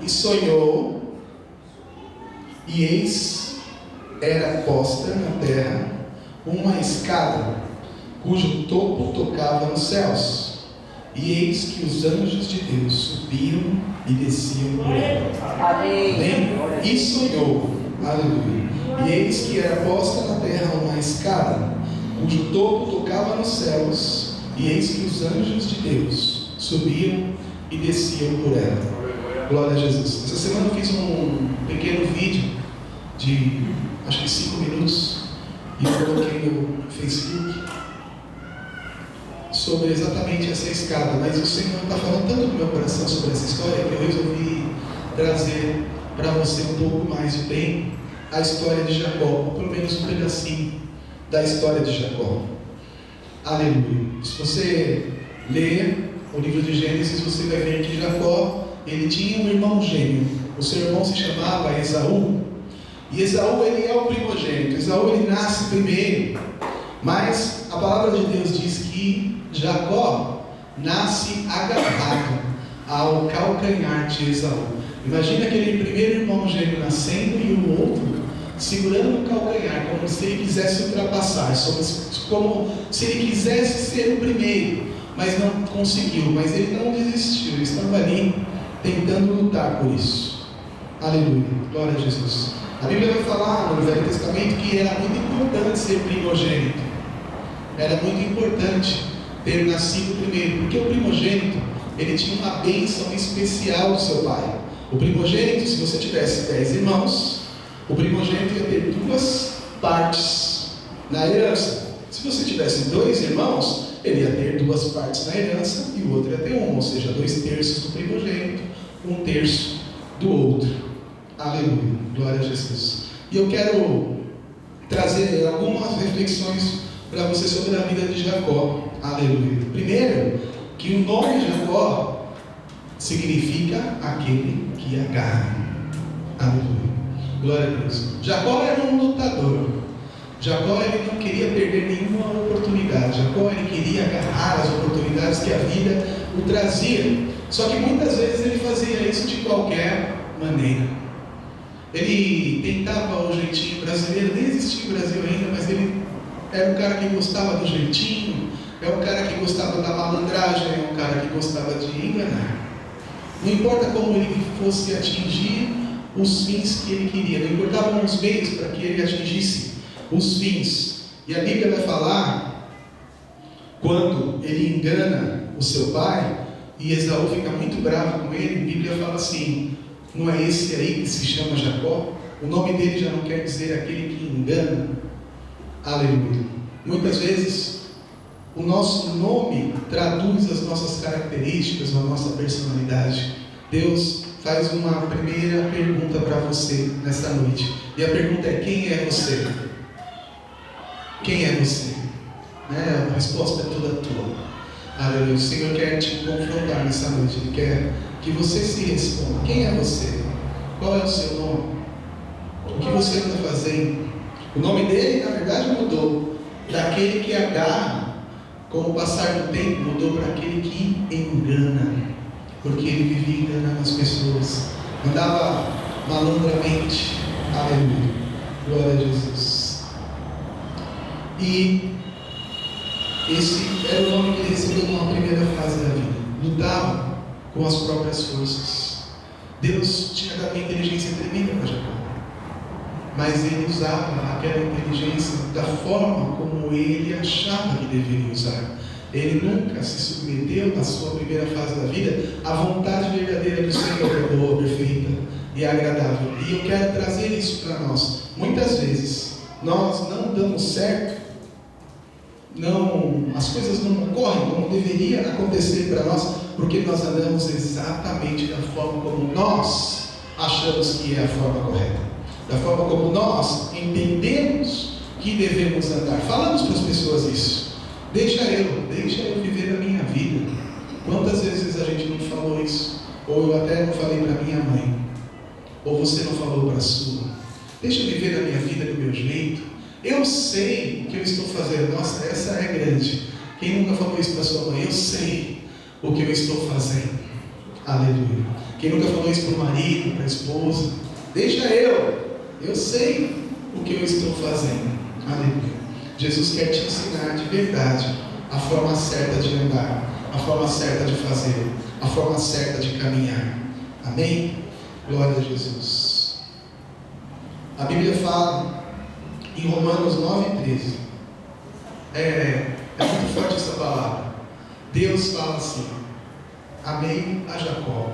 E sonhou, e eis era posta na terra uma escada, cujo topo tocava nos céus. E eis que os anjos de Deus subiam e desciam por ela. Amém? E sonhou, aleluia. E eis que era posta na terra uma escada, cujo topo tocava nos céus. E eis que os anjos de Deus subiam e desciam por ela. Glória a Jesus. Essa semana eu fiz um pequeno vídeo de acho que 5 minutos e eu coloquei no Facebook sobre exatamente essa escada, mas o Senhor está falando tanto no meu coração sobre essa história que eu resolvi trazer para você um pouco mais de bem a história de Jacó, ou pelo menos um pedacinho da história de Jacó. Aleluia. Se você ler o livro de Gênesis, você vai ver que Jacó, ele tinha um irmão gêmeo. O seu irmão se chamava Esaú. E Esaú, ele é o primogênito. Esaú, ele nasce primeiro. Mas a palavra de Deus diz que Jacó nasce agarrado ao calcanhar de Esaú. Imagina aquele primeiro irmão gêmeo nascendo e o outro segurando o calcanhar, como se ele quisesse ultrapassar, como se ele quisesse ser o primeiro, mas não conseguiu. Mas ele não desistiu, ele estava ali tentando lutar por isso. Aleluia, glória a Jesus. A Bíblia vai falar no Velho Testamento que era muito importante ser primogênito. Era muito importante ter nascido primeiro, porque o primogênito, ele tinha uma bênção especial do seu pai. O primogênito, se você tivesse 10 irmãos, o primogênito ia ter 2 partes na herança. Se você tivesse 2 irmãos, ele ia ter 2 partes na herança e o outro ia ter 1, ou seja, 2 terços do primogênito, 1 terço do outro. Aleluia, glória a Jesus. E eu quero trazer algumas reflexões para você sobre a vida de Jacó. Aleluia. Primeiro, que o nome Jacó significa aquele que agarra. Aleluia. Glória a Deus. Jacó era um lutador. Jacó, ele não queria perder nenhuma oportunidade. Jacó, ele queria agarrar as oportunidades que a vida o trazia. Só que muitas vezes ele fazia isso de qualquer maneira. Ele tentava o jeitinho brasileiro, nem existia o Brasil ainda, mas ele era um cara que gostava do jeitinho, é um cara que gostava da malandragem, é um cara que gostava de enganar. Não importa como ele fosse atingir os fins que ele queria, não importavam os meios para que ele atingisse os fins. E a Bíblia vai falar, quando ele engana o seu pai, e Esaú fica muito bravo com ele, a Bíblia fala assim: não é esse aí que se chama Jacó? O nome dele já não quer dizer aquele que engana. Aleluia. Muitas vezes o nosso nome traduz as nossas características, a nossa personalidade. Deus faz uma primeira pergunta para você nessa noite. E a pergunta é: quem é você? Quem é você? A resposta é toda tua. Aleluia. O Senhor quer te confrontar nessa noite. Ele quer que você se responda. Quem é você? Qual é o seu nome? O que você está fazendo? O nome dele, na verdade, mudou. Daquele que agarra, com o passar do tempo, mudou para aquele que engana. Porque ele vivia enganando as pessoas. Andava malandramente. Aleluia. Glória a Jesus. E esse era o nome que ele recebeu numa primeira fase da vida. Lutava com as próprias forças. Deus tinha dado uma inteligência tremenda para Jacó, mas ele usava aquela inteligência da forma como ele achava que deveria usar. Ele nunca se submeteu, na sua primeira fase da vida, à vontade verdadeira do Senhor, que é boa, perfeita e agradável. E eu quero trazer isso para nós. Muitas vezes nós não damos certo, as coisas não ocorrem como deveria acontecer para nós, porque nós andamos exatamente da forma como nós achamos que é a forma correta, da forma como nós entendemos que devemos andar. Falamos para as pessoas isso: deixa eu viver a minha vida. Quantas vezes a gente não falou isso? Ou eu até não falei para minha mãe, ou você não falou para a sua: deixa eu viver a minha vida do meu jeito. Eu sei o que eu estou fazendo. Nossa, essa é grande. Quem nunca falou isso para sua mãe? Eu sei o que eu estou fazendo. Aleluia. Quem nunca falou isso para o marido, para a esposa? Deixa eu sei o que eu estou fazendo. Aleluia. Jesus quer te ensinar de verdade a forma certa de andar, a forma certa de fazer, a forma certa de caminhar. Amém? Glória a Jesus. A Bíblia fala em Romanos 9:13. É muito forte essa palavra. Deus fala assim: amei a Jacó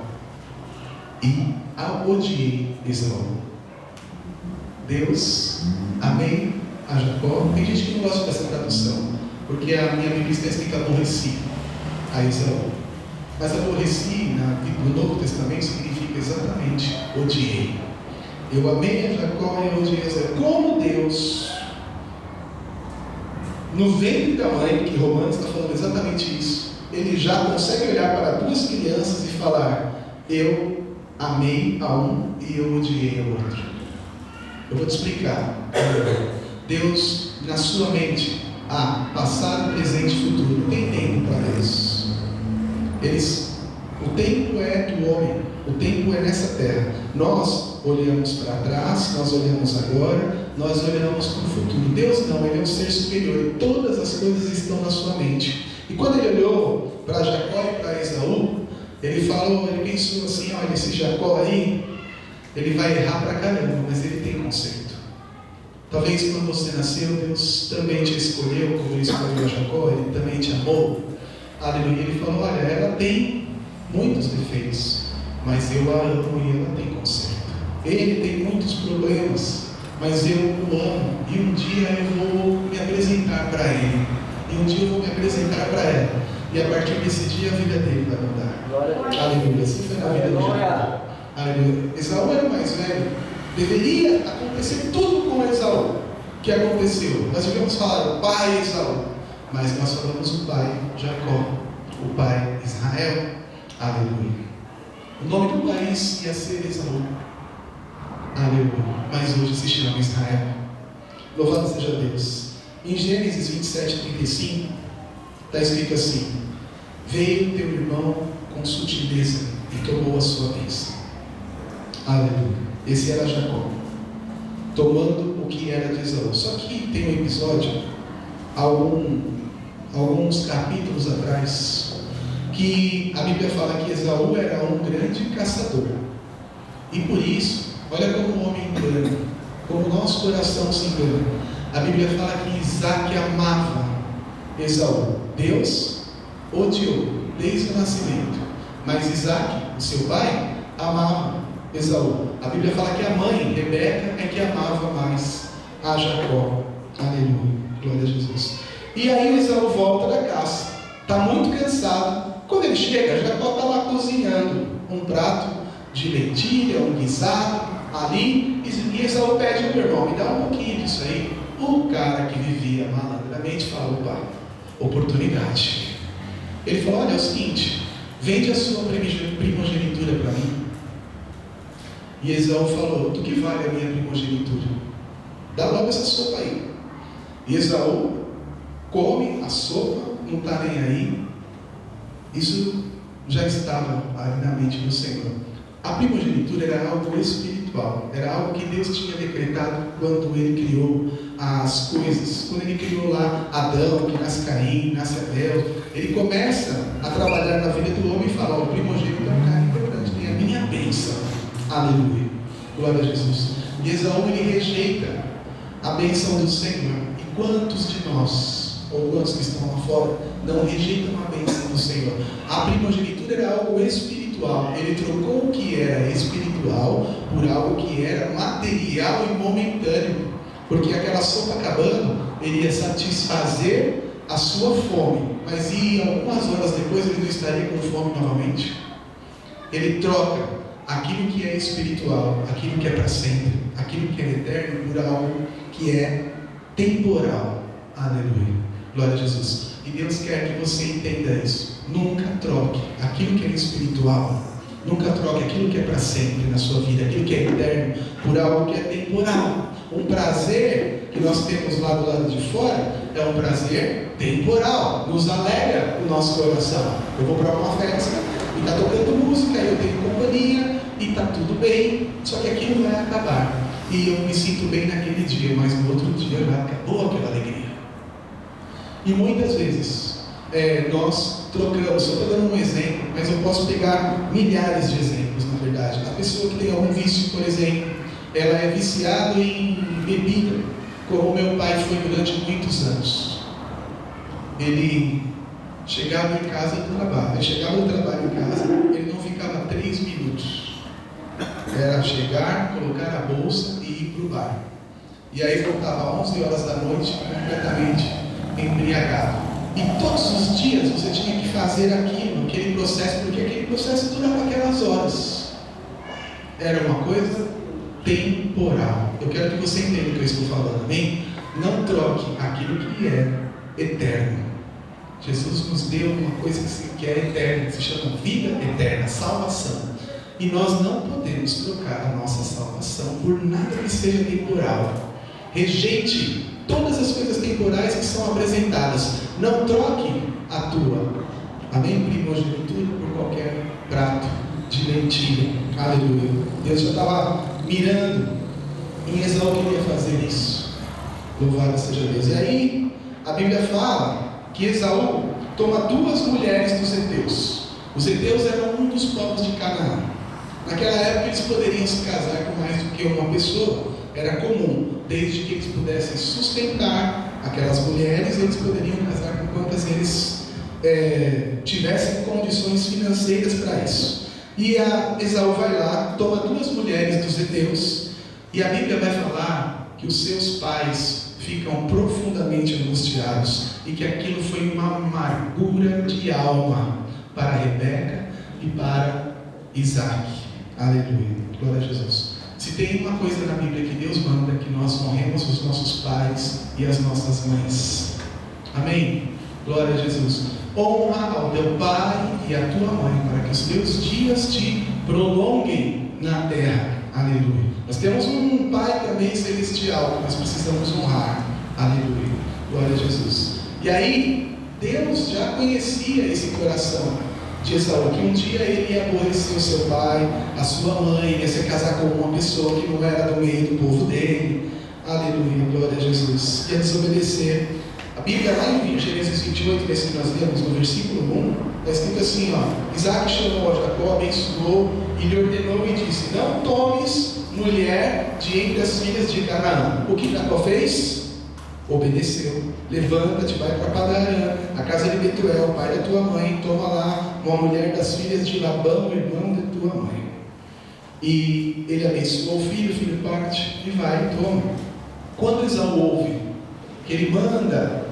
e odiei Esaú. Deus, amei a Jacó. Tem gente que não gosta dessa tradução, porque a minha Bíblia está escrita aborreci a Esaú. Mas aborreci no Novo Testamento significa exatamente odiei. Eu amei a Jacó e eu odiei Esaú. Como Deus, no ventre da mãe, que Romanos está falando exatamente isso, ele já consegue olhar para duas crianças e falar: eu amei a um e eu odiei ao outro. Eu vou te explicar. Deus, na sua mente, há passado, presente e futuro. Não tem tempo para Deus. O tempo é do homem, o tempo é nessa terra. Nós olhamos para trás, nós olhamos agora, nós olhamos para o futuro. Deus não, Ele é um ser superior e todas as coisas estão na sua mente. E quando Ele olhou para Jacó e para Esaú, Ele pensou assim: olha, esse Jacó aí, ele vai errar pra caramba, mas ele tem conserto. Talvez quando você nasceu, Deus também te escolheu, como Ele escolheu a Jacó, Ele também te amou. Aleluia. Ele falou: olha, ela tem muitos defeitos, mas eu a amo e ela tem conserto. Ele tem muitos problemas, mas eu o amo, e um dia eu vou me apresentar para ele, e um dia eu vou me apresentar para ela, e a partir desse dia a vida dele vai mudar. Aleluia. Assim foi na vida de Jacó. Aleluia. Esaú era o mais velho. Deveria acontecer tudo com Esaú que aconteceu. Nós devemos falar o pai Esaú, mas nós falamos o pai Jacó, o pai Israel. Aleluia. O nome do país ia ser Esaú. Aleluia. Mas hoje se chama Israel. Louvado seja Deus. Em Gênesis 27:35 está escrito assim: veio teu irmão com sutileza e tomou a sua bênção. Aleluia. Esse era Jacó, tomando o que era de Esaú. Só que tem um episódio, alguns capítulos atrás, que a Bíblia fala que Esaú era um grande caçador. E por isso, olha como o homem engana, como o nosso coração se engana. A Bíblia fala que Isaac amava Esaú. Deus odiou desde o nascimento, mas Isaac, o seu pai, amava Esaú. A Bíblia fala que a mãe, Rebeca, é que amava mais a Jacó. Aleluia, glória a Jesus. E aí Esaú volta da caça, está muito cansado. Quando ele chega, Jacó está lá cozinhando um prato de lentilha, um guisado ali, e Esaú pede ao meu irmão: me dá um pouquinho disso aí. O cara que vivia malandramente falou: opa, oportunidade. Ele falou: olha, é o seguinte, vende a sua primogenitura para mim. E Esaú falou: do que vale a minha primogenitura? Dá logo essa sopa aí. E Esaú come a sopa, não está nem aí. Isso já estava ali na mente do Senhor. A primogenitura era algo espiritual, era algo que Deus tinha decretado quando Ele criou as coisas. Quando Ele criou lá Adão, que nasce Caim, nasce Abel, Ele começa a trabalhar na vida do homem e fala: o primogênito é um cara importante, tem a minha bênção. Aleluia, glória a Jesus. E Esaú, ele rejeita a bênção do Senhor. E quantos de nós, ou quantos que estão lá fora, não rejeitam a bênção do Senhor? A primogenitura era algo espiritual. Ele trocou o que era espiritual por algo que era material e momentâneo, porque aquela sopa acabando, ele ia satisfazer a sua fome, mas algumas horas depois ele não estaria com fome novamente. Ele troca aquilo que é espiritual, aquilo que é para sempre, aquilo que é eterno, por algo que é temporal. Aleluia, glória a Jesus. E Deus quer que você entenda isso. Nunca troque aquilo que é espiritual, nunca troque aquilo que é para sempre na sua vida, aquilo que é eterno, por algo que é temporal. Um prazer que nós temos lá do lado de fora é um prazer temporal, nos alegra o nosso coração. Eu vou para uma festa, E está tocando música, eu tenho companhia, e está tudo bem, só que aquilo vai acabar. E eu me sinto bem naquele dia, mas no outro dia já acabou aquela alegria. E muitas vezes nós trocamos, só estou dando um exemplo, mas eu posso pegar milhares de exemplos, na verdade. A pessoa que tem algum vício, por exemplo, ela é viciada em bebida, como meu pai foi durante muitos anos. Ele chegava em casa do trabalho, em casa, ele não ficava 3 minutos. Era chegar, colocar a bolsa e ir para o bar. E aí voltava às 11 horas da noite, completamente embriagado. E todos os dias você tinha que fazer aquele processo, porque aquele processo durava aquelas horas. Era uma coisa temporal. Eu quero que você entenda o que eu estou falando, amém? Não troque aquilo que é eterno. Jesus nos deu uma coisa que é eterna, que se chama vida eterna, salvação. E nós não podemos trocar a nossa salvação por nada que seja temporal. Rejeite todas as coisas temporais que são apresentadas. Não troque a tua, amém, primogenitura por qualquer prato de lentilha. Aleluia. Deus já estava mirando em Esaú que ia fazer isso. Louvado seja Deus. E aí a Bíblia fala que Esaú toma 2 mulheres dos heteus. Os heteus eram um dos povos de Canaã. Naquela época eles poderiam se casar com mais do que uma pessoa. Era comum, desde que eles pudessem sustentar aquelas mulheres, eles poderiam casar com quantas eles tivessem condições financeiras para isso. E a Esaú vai lá, toma 2 mulheres dos heteus, e a Bíblia vai falar que os seus pais ficam profundamente angustiados, e que aquilo foi uma amargura de alma para Rebeca e para Isaac. Aleluia, glória a Jesus. Se tem uma coisa na Bíblia que Deus manda, é que nós honremos os nossos pais e as nossas mães. Amém? Glória a Jesus. Honra ao teu pai e à tua mãe, para que os teus dias te prolonguem na terra. Aleluia. Nós temos um pai também celestial que nós precisamos honrar. Aleluia. Glória a Jesus. E aí, Deus já conhecia esse coração de Esaú, que um dia ele ia aborrecer o seu pai, a sua mãe, ia se casar com uma pessoa que não era do meio do povo dele. Aleluia, glória a Jesus. Ia desobedecer. A Bíblia lá em Gênesis 28, esse que nós lemos no versículo 1, está escrito assim, Isaac chamou a Jacó, abençoou e lhe ordenou e disse: não tomes mulher de entre as filhas de Canaã. O que Jacó fez? Obedeceu. Levanta-te, vai para Padarã, a casa de Betuel, pai da tua mãe, toma lá uma mulher das filhas de Labão, irmão de tua mãe. E ele abençoou o filho parte e vai e toma. Quando Esaú ouve que ele manda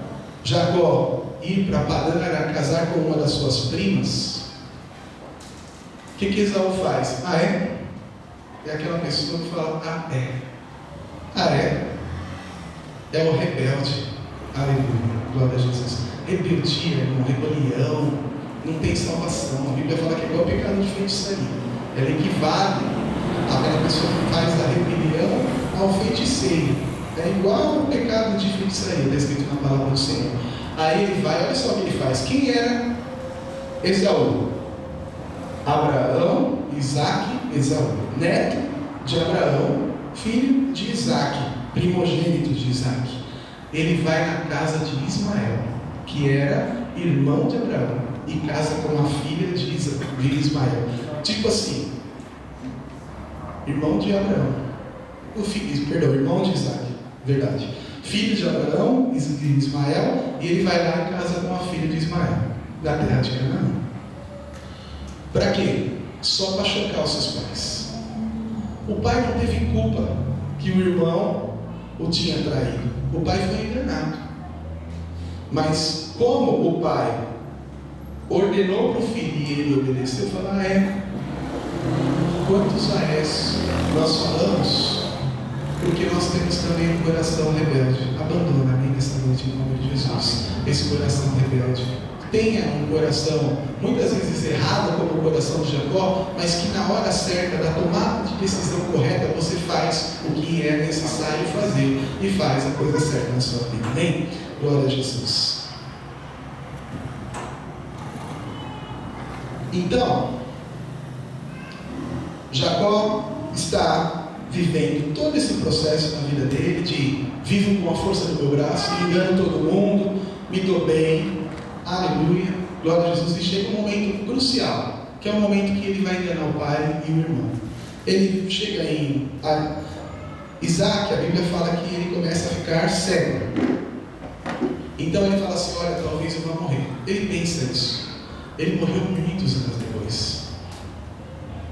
Jacó ir para Padarã casar com uma das suas primas, o que Esaú faz? É aquela pessoa que fala, é o rebelde. Aleluia, glória a Jesus. Rebeldia, rebelião, não tem salvação. A Bíblia fala que é igual ao pecado de feitiçaria. Ela equivale àquela pessoa que faz a rebelião ao feiticeiro. É igual ao pecado de feitiçaria, está escrito na palavra do Senhor. Aí ele vai, olha só o que ele faz. Quem era Esaú? Abraão, Isaac, Esaú, neto de Abraão, filho de Isaac, primogênito de Isaac. Ele vai na casa de Ismael, que era irmão de Abraão, e casa com a filha de Ismael. Tipo assim, irmão de Abraão, irmão de Isaac, verdade. Filho de Abraão, de Ismael, e ele vai lá em casa com a filha de Ismael, da terra de Canaã. Para quê? Só para chocar os seus pais. O pai não teve culpa que o irmão o tinha traído. O pai foi enganado. Mas como o pai ordenou para o filho e ele obedeceu, falou: quantos aés nós falamos, porque nós temos também um coração rebelde. Abandona a mim nessa noite em nome de Jesus. Esse coração rebelde. Tenha um coração muitas vezes errado, como o coração de Jacó, mas que na hora certa, da tomada de decisão correta, você faz o que é necessário fazer e faz a coisa certa na sua vida. Amém? Glória a Jesus. Então, Jacó está vivendo todo esse processo na vida dele de vivo com a força do meu braço, engano todo mundo, me dou bem, aleluia, glória a Jesus. E chega um momento crucial, que é o momento que ele vai enganar o pai e o irmão. Ele chega em Isaac, a Bíblia fala que ele começa a ficar cego. Então ele fala assim, olha, talvez eu vá morrer. Ele pensa isso. Ele morreu muitos anos depois.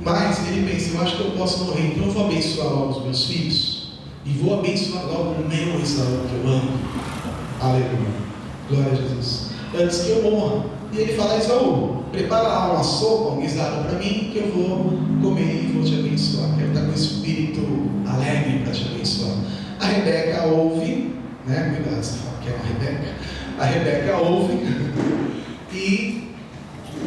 Mas ele pensa, eu acho que eu posso morrer, então eu vou abençoar logo os meus filhos. E vou abençoar logo o meu Esaú, que eu amo. Aleluia. Glória a Jesus. Antes que eu morra. E ele fala, Esaú, prepara lá uma sopa, um guisado para mim, que eu vou comer e vou te abençoar. Quero estar com espírito alegre para te abençoar. A Rebeca ouve, né? Cuidado, você fala que é uma Rebeca. A Rebeca ouve e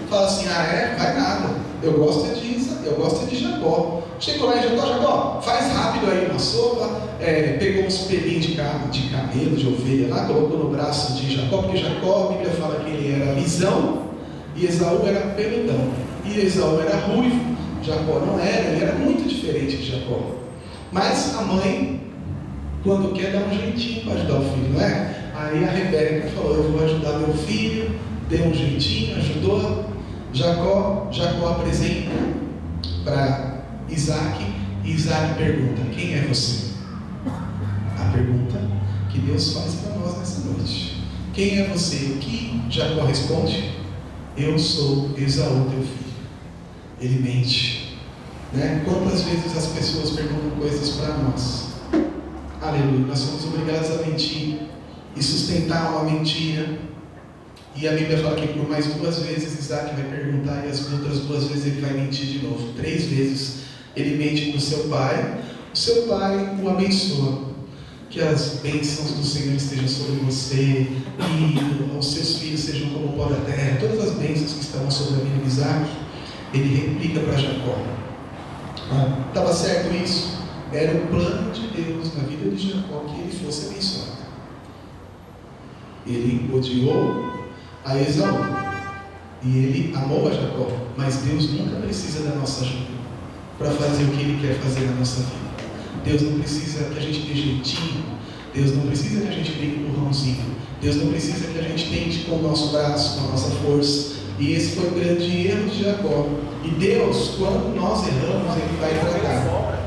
fala assim, vai nada. Eu gosto de Jacó. Chegou lá em Jacó, faz rápido aí uma sopa, pegou uns pelinhos de camelo, de ovelha lá, colocou no braço de Jacó, porque Jacó, a Bíblia fala que ele era lisão e Esaú era peludão. E Esaú era ruivo, Jacó não era, ele era muito diferente de Jacó. Mas a mãe, quando quer, dá um jeitinho para ajudar o filho, não é? Aí a Rebeca falou, eu vou ajudar meu filho, deu um jeitinho, ajudou. Jacó apresenta para Isaac, e Isaac pergunta, quem é você? A pergunta que Deus faz para nós nessa noite. Quem é você? O que Jacó responde? Eu sou Esaú, teu filho. Ele mente, né? Quantas vezes as pessoas perguntam coisas para nós? Aleluia, nós somos obrigados a mentir e sustentar uma mentira. E a Bíblia fala que por mais 2 vezes Isaac vai perguntar, e as outras 2 vezes ele vai mentir de novo. 3 vezes ele mente para o seu pai. O seu pai o abençoa. Que as bênçãos do Senhor estejam sobre você, e os seus filhos sejam como o pó da terra. Todas as bênçãos que estavam sobre a vida de Isaac, ele replica para Jacó. Estava certo isso? Era o plano de Deus na vida de Jacó que ele fosse abençoado. Ele odiou a Esaú e ele amou a Jacó, mas Deus nunca precisa da nossa ajuda para fazer o que Ele quer fazer na nossa vida. Deus não precisa que a gente dê jeitinho, Deus não precisa que a gente dê empurrãozinho, Deus não precisa que a gente tente com o nosso braço, com a nossa força. E esse foi o grande erro de Jacó. E Deus, quando nós erramos, Ele vai tratar.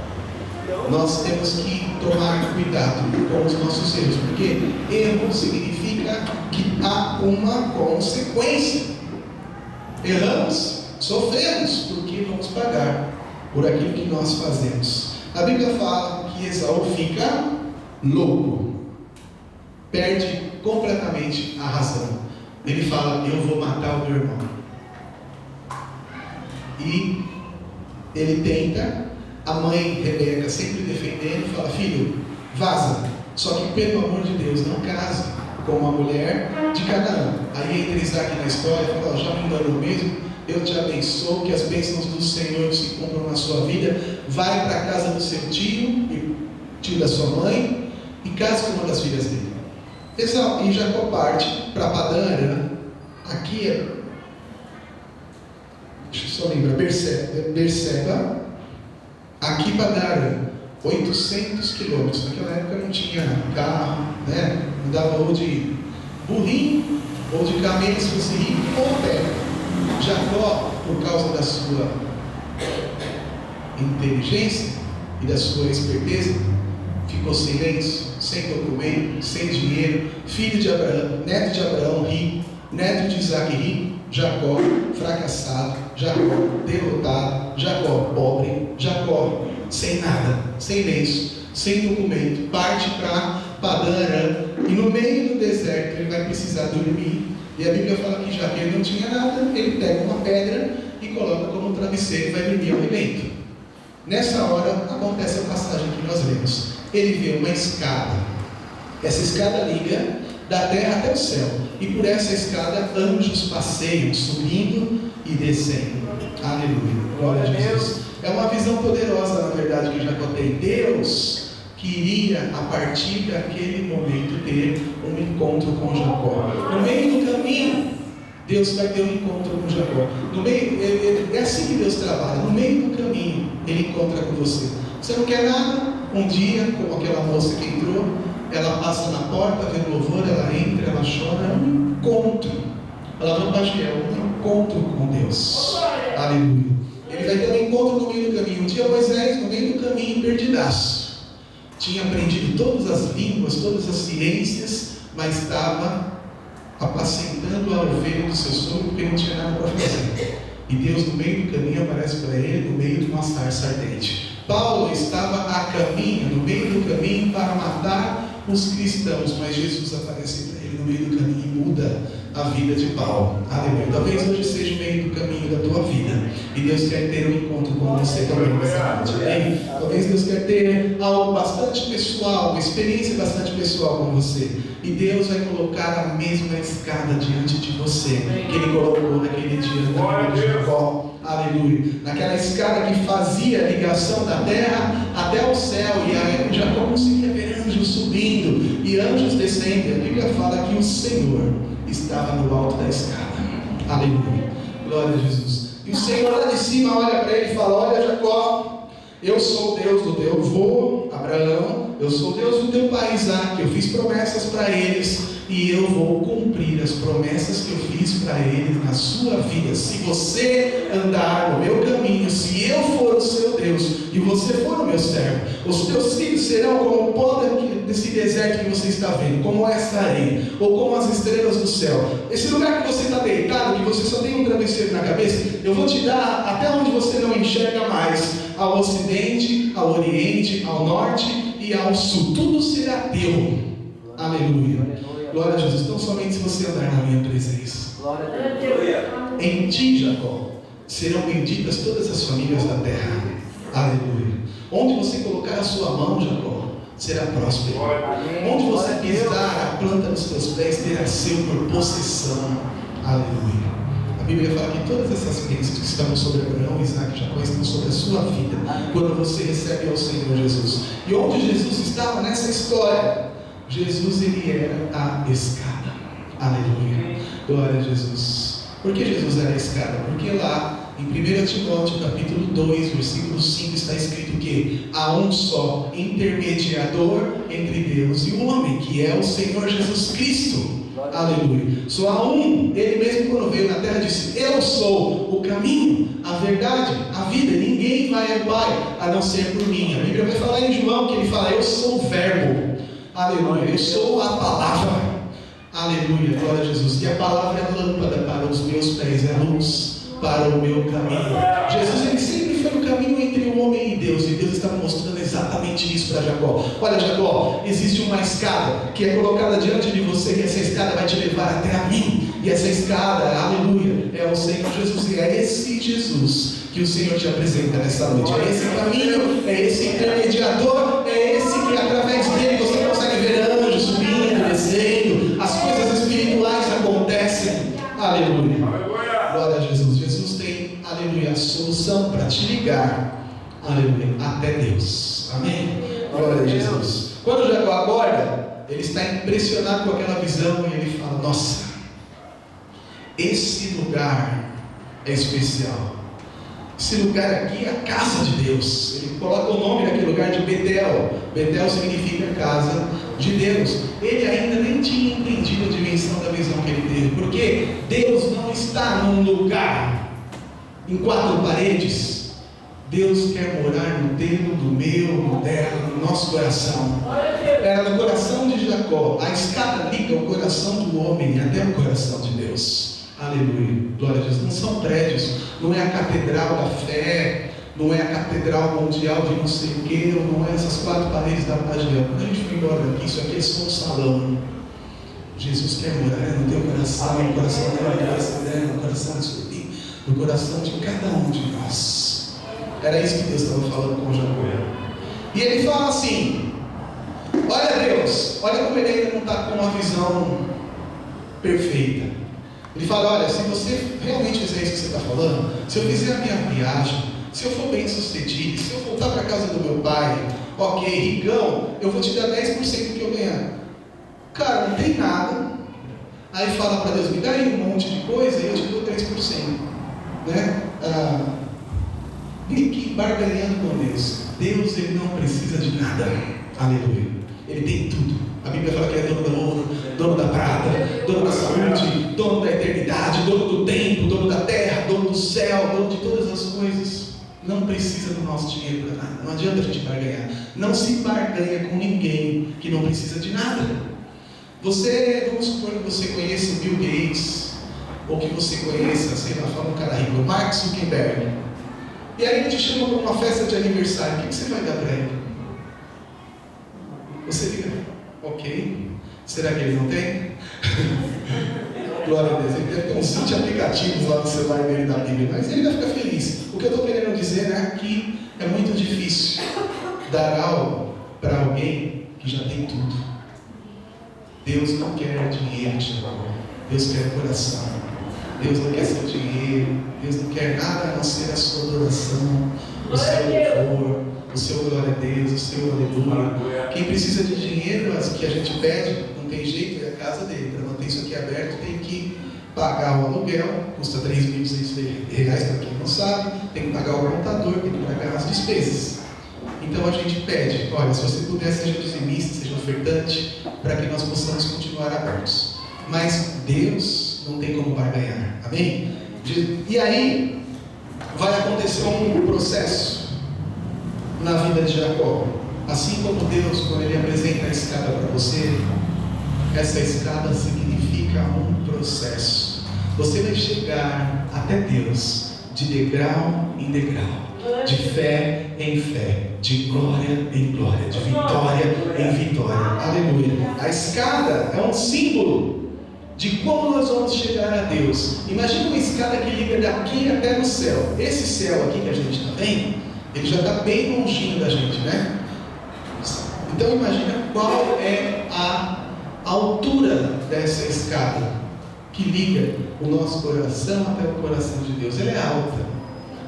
Nós temos que tomar cuidado com os nossos erros, porque erro significa que há uma consequência. Erramos, sofremos, porque vamos pagar por aquilo que nós fazemos. A Bíblia fala que Esaú fica louco, perde completamente a razão. Ele fala, eu vou matar o meu irmão. E ele tenta, a mãe Rebeca sempre defendendo, fala, filho, vaza, só que pelo amor de Deus, não case com uma mulher de Canaã. Aí entra Isaac na história e fala, já me enganou mesmo, eu te abençoo, que as bênçãos do Senhor se cumpram na sua vida. Vai para a casa do seu tio da sua mãe, e case com uma das filhas dele. E Jacó parte para Padã Arã. Aqui é, deixa eu só lembrar, Berseba, aqui Padã Arã, 800 quilômetros. Naquela época não tinha carro, né? Andava ou de burrinho, ou de camelo, se fosse rico, ou a pé. Jacó, por causa da sua inteligência e da sua esperteza, ficou sem lenço, sem documento, sem dinheiro, filho de Abraão, neto de Abraão rico, neto de Isaac rico, Jacó fracassado, Jacó derrotado, Jacó pobre, Jacó sem nada, sem lenço, sem documento, parte para Padã Arã, e no meio do deserto ele vai precisar dormir. E a Bíblia fala que já que ele não tinha nada, ele pega uma pedra e coloca como um travesseiro e vai dormir ao relento. Nessa hora acontece a passagem que nós lemos. Ele vê uma escada. Essa escada liga da terra até o céu. E por essa escada anjos passeiam, subindo e descendo. Aleluia. Glória a Jesus. É uma visão poderosa, na verdade, que Jacó tem. Deus queria, a partir daquele momento, ter um encontro com Jacó. No meio do caminho, Deus vai ter um encontro com Jacó. No meio, é assim que Deus trabalha. No meio do caminho, Ele encontra com você. Você não quer nada? Um dia, como aquela moça que entrou, ela passa na porta, vê o louvor, ela entra, ela chora. É um encontro. Ela vai para Giel, um encontro com Deus. Aleluia. Ele vai ter um encontro no meio do caminho. Um dia Moisés, no meio do caminho, perdidaço. Tinha aprendido todas as línguas, todas as ciências, mas estava apacentando a ovelha do seu sogro porque não tinha nada para fazer. E Deus, no meio do caminho, aparece para ele no meio de uma sarça ardente. Paulo estava a caminho, no meio do caminho, para matar os cristãos, mas Jesus aparece para ele no meio do caminho e muda a vida de Paulo. Aleluia. Talvez hoje seja o meio do caminho da tua vida, e Deus quer ter um encontro com você também nessa noite. Amém? Talvez Deus quer ter algo bastante pessoal, uma experiência bastante pessoal com você, e Deus vai colocar a mesma escada diante de você que Ele colocou naquele dia na vida de Jacó. Aleluia. Naquela escada que fazia a ligação da terra até o céu, e aí Jacó conseguia ver anjos subindo e anjos descendo. A Bíblia fala que o Senhor estava no alto da escada. Aleluia. Glória a Jesus. E o Senhor lá de cima olha para ele e fala: olha, Jacó, eu sou o Deus do teu avô Abraão, eu sou o Deus do teu pai Isaac. Eu fiz promessas para eles e eu vou cumprir as promessas que eu fiz para eles na sua vida. Se você andar no meu caminho, se eu for o seu Deus e você for o meu servo, os teus filhos serão como o pó desse deserto que você está vendo, como essa areia, ou como as estrelas do céu. Esse lugar que você está deitado, que você só tem um travesseiro na cabeça, eu vou te dar até onde você não enxerga mais, ao ocidente, ao oriente, ao norte e ao sul. Tudo será teu. Aleluia. Glória a Jesus. Então somente se você andar na minha presença. Glória a Deus. Em ti, Jacó, serão benditas todas as famílias da terra. Aleluia. Onde você colocar a sua mão, Jacó, será próspero. Onde você pisar a planta dos seus pés, terá seu por possessão. Aleluia. A Bíblia fala que todas essas bênçãos que estão sobre Abraão, Isaac e Jacó estão sobre a sua vida, quando você recebe ao Senhor Jesus. E onde Jesus estava nessa história? Jesus, ele era a escada. Aleluia. Glória a Jesus. Por que Jesus era a escada? Porque lá em 1 Timóteo capítulo 2, versículo 5 está escrito que há um só intermediador entre Deus e o homem, que é o Senhor Jesus Cristo. Aleluia. Só há um. Ele mesmo, quando veio na terra, disse: eu sou o caminho, a verdade, a vida. Ninguém vai ao Pai a não ser por mim. A Bíblia vai falar em João que ele fala: eu sou o verbo. Aleluia. Eu sou a palavra. Aleluia. Glória a Jesus. E a palavra é lâmpada para os meus pés, é luz para o meu caminho. Jesus, ele sempre foi o caminho entre o homem e Deus estava mostrando exatamente isso para Jacó. Olha, Jacó, existe uma escada que é colocada diante de você, e essa escada vai te levar até a mim. E essa escada, aleluia, é o Senhor Jesus. E é esse Jesus que o Senhor te apresenta nessa noite. É esse caminho, é esse intermediador, é esse que através dele você consegue ver anjos subindo, descendo, as coisas espirituais acontecem. Aleluia. Glória a Jesus. Jesus tem, aleluia, a solução para te ligar, aleluia, até Deus. Amém? Glória a Jesus. Quando Jacó acorda, ele está impressionado com aquela visão e ele fala: nossa, esse lugar é especial. Esse lugar aqui é a casa de Deus. Ele coloca o nome daquele lugar de Betel. Betel significa casa de Deus. Ele ainda nem tinha entendido a dimensão da visão que ele teve, porque Deus não está num lugar em quatro paredes. Deus quer morar no teu, no meu, no dela, no nosso coração. Era no coração de Jacó. A escada liga o coração do homem até o coração de Deus. Aleluia. Glória a Deus. Não são prédios, não é a catedral da fé, não é a catedral mundial de não sei o que, não é essas quatro paredes da pagião. Quando a gente foi embora daqui, isso aqui é só um salão. Jesus quer morar no teu coração, no coração da mulher, no coração do seu filho, no coração de cada um de nós. Era isso que Deus estava falando com Jacó. E ele fala assim: olha, Deus, olha como ele ainda não está com uma visão perfeita. Ele fala: olha, se você realmente fizer isso que você está falando, se eu fizer a minha viagem, se eu for bem sucedido, se eu voltar para a casa do meu pai, ok, ricão, eu vou te dar 10% do que eu ganhar. Cara, não tem nada. Aí fala para Deus, me dá aí um monte de coisa e eu te dou 3%. Né? Fique barganhando com Deus. Deus, ele não precisa de nada. Aleluia. Ele tem tudo. A Bíblia fala que ele é dono do ouro, dono da prata, dono da saúde, dono da eternidade, dono do tempo, dono da terra, dono do céu, dono de todas as coisas. Não precisa do nosso dinheiro para nada. Não adianta a gente barganhar. Não se barganha com ninguém que não precisa de nada. Vamos supor que você conheça o Bill Gates, ou que você conheça, sei lá, fala um cara rico, Mark Zuckerberg. E aí ele te chama para uma festa de aniversário. O que você vai dar para ele? Você fica, ok. Será que ele não tem? Glória a Deus. Ele deve ter uns 20 aplicativos lá no celular dele da Bíblia, mas ele vai ficar feliz. O que eu estou querendo dizer é que é muito difícil dar algo para alguém que já tem tudo. Deus não quer dinheiro de valor. Deus quer coração. Deus não quer seu dinheiro. Deus não quer nada a não ser a sua adoração, o seu louvor, o seu glória a Deus, o seu aleluia. Quem precisa de dinheiro, as que a gente pede, não tem jeito, é a casa dele. Para manter isso aqui aberto, tem que pagar o aluguel, custa R$3.600, para quem não sabe, tem que pagar o contador, tem que pagar as despesas. Então a gente pede, olha, se você puder, seja dizimista, seja ofertante, para que nós possamos continuar abertos. Mas Deus não tem como barganhar, amém? E aí vai acontecer um processo na vida de Jacó. Assim como Deus, quando Ele apresenta a escada para você, essa escada significa um processo. Você vai chegar até Deus de degrau em degrau, de fé em fé, de glória em glória, de vitória em vitória. Aleluia. A escada é um símbolo de como nós vamos chegar a Deus. Imagina uma escada que liga daqui até no céu. Esse céu aqui que a gente está vendo, ele já está bem longinho da gente, né? Então imagina qual é a altura dessa escada que liga o nosso coração até o coração de Deus. Ela é alta,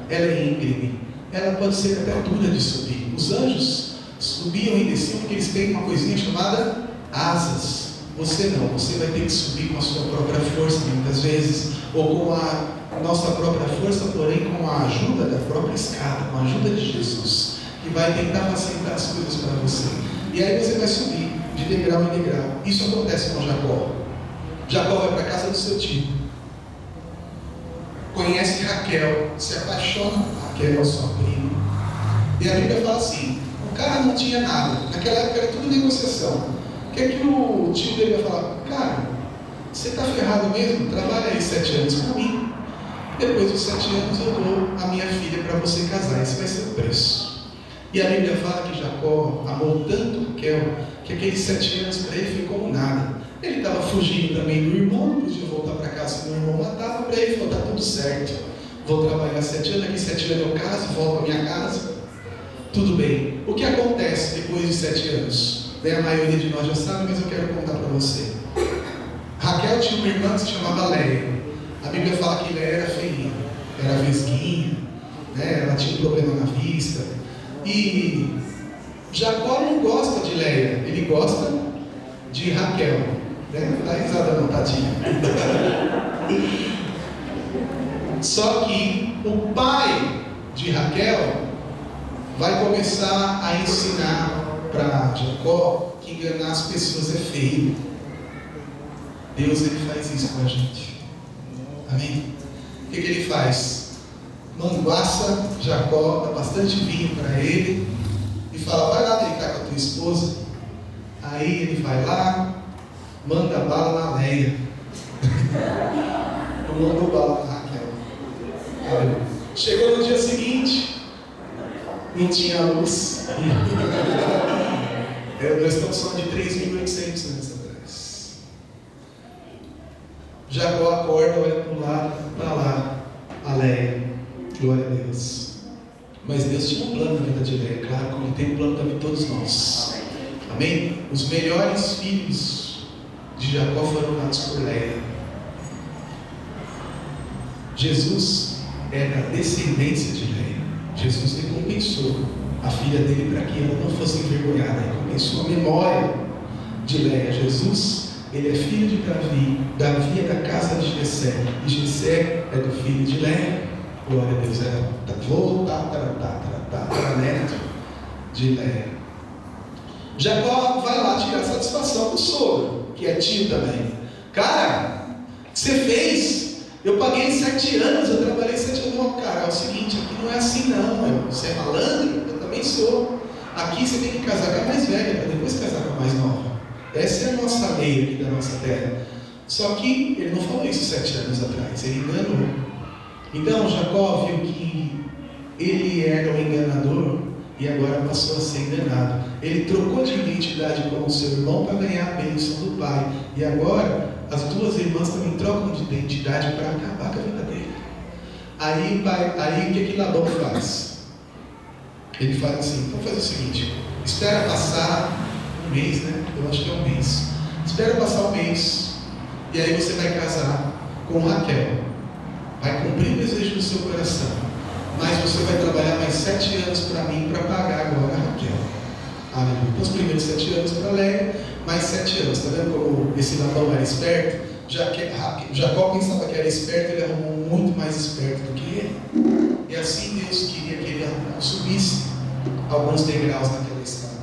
ela é íngreme, ela pode ser até dura de subir. Os anjos subiam e desciam porque eles têm uma coisinha chamada asas. Você não, você vai ter que subir com a sua própria força muitas vezes, ou com a nossa própria força, porém com a ajuda da própria escada, com a ajuda de Jesus, que vai tentar facilitar as coisas para você. E aí você vai subir de degrau em degrau. Isso acontece com Jacó. Jacó vai para a casa do seu tio, conhece Raquel, se apaixona por Raquel, sua prima. E a Bíblia fala assim: o cara não tinha nada, naquela época era tudo negociação. O que é que o tio dele vai falar? Cara, você está ferrado mesmo? Trabalha aí 7 anos para mim. Depois dos 7 anos eu dou a minha filha para você casar. Esse vai ser o preço. E a Bíblia fala que Jacó amou tanto Raquel que aqueles 7 anos para ele foi como nada. Ele estava fugindo também do irmão, não podia voltar para casa se o irmão matava. Para ele falou: está tudo certo, vou trabalhar 7 anos, daqui 7 anos eu caso, volto para minha casa. Tudo bem. O que acontece depois de 7 anos? A maioria de nós já sabe, mas eu quero contar para você. Raquel tinha uma irmã que se chamava Leia. A Bíblia fala que Leia era feinha, era vesguinha, né? Ela tinha um problema na vista. E Jacó não gosta de Leia, ele gosta de Raquel. Né? Dá risada não, tadinha. Só que o pai de Raquel vai começar a ensinar para Jacó que enganar as pessoas é feio. Deus, ele faz isso com a gente. Amém? O que ele faz? Manguaça Jacó, dá bastante vinho para ele e fala: vai lá deitar com a tua esposa. Aí ele vai lá, manda bala na Leia. Não mandou bala na Raquel. Chegou no dia seguinte, não tinha luz. Nós estamos falando de 3.800 anos atrás. Jacó acorda, olha para um lado, para lá, a Leia. Glória a Deus. Mas Deus tinha um plano na vida de Leia, claro, como tem um plano para todos nós. Amém? Os melhores filhos de Jacó foram dados por Leia. Jesus é da descendência de Leia. Jesus recompensou a filha dele para que ela não fosse envergonhada. Recompensou a memória de Leia. Jesus ele é filho de Davi, Davi é da casa de Jessé, e Jessé é do filho de Léa. Glória a Deus, era avô, neto de Léa. Jacó vai lá tirar satisfação do sogro, que é tio também. Cara, o que você fez? Eu paguei 7 anos, eu trabalhei 7 anos. Não, cara, é o seguinte, aqui não é assim não, você é malandro? Eu também sou. Aqui você tem que casar com a mais velha, para depois casar com a mais nova. Essa é a nossa lei aqui da nossa terra. Só que ele não falou isso 7 anos atrás, ele enganou. Então Jacó viu que ele era um enganador e agora passou a ser enganado. Ele trocou de identidade com o seu irmão para ganhar a bênção do pai. E agora as duas irmãs também trocam de identidade para acabar com a vida dele. Aí o que Labão faz? Ele fala assim: vamos fazer o seguinte, espera passar um mês, né? Eu acho que é um mês. Espera passar um mês, e aí você vai casar com Raquel. Vai cumprir o desejo do seu coração, mas você vai trabalhar mais 7 anos para mim, para pagar agora a Raquel. Aleluia. Então os primeiros 7 anos para Léa, mais 7 anos. Está vendo como esse Labão era esperto? Jacó pensava que era esperto, ele arrumou muito mais esperto do que ele. E assim Deus queria que ele subisse alguns degraus naquela estrada.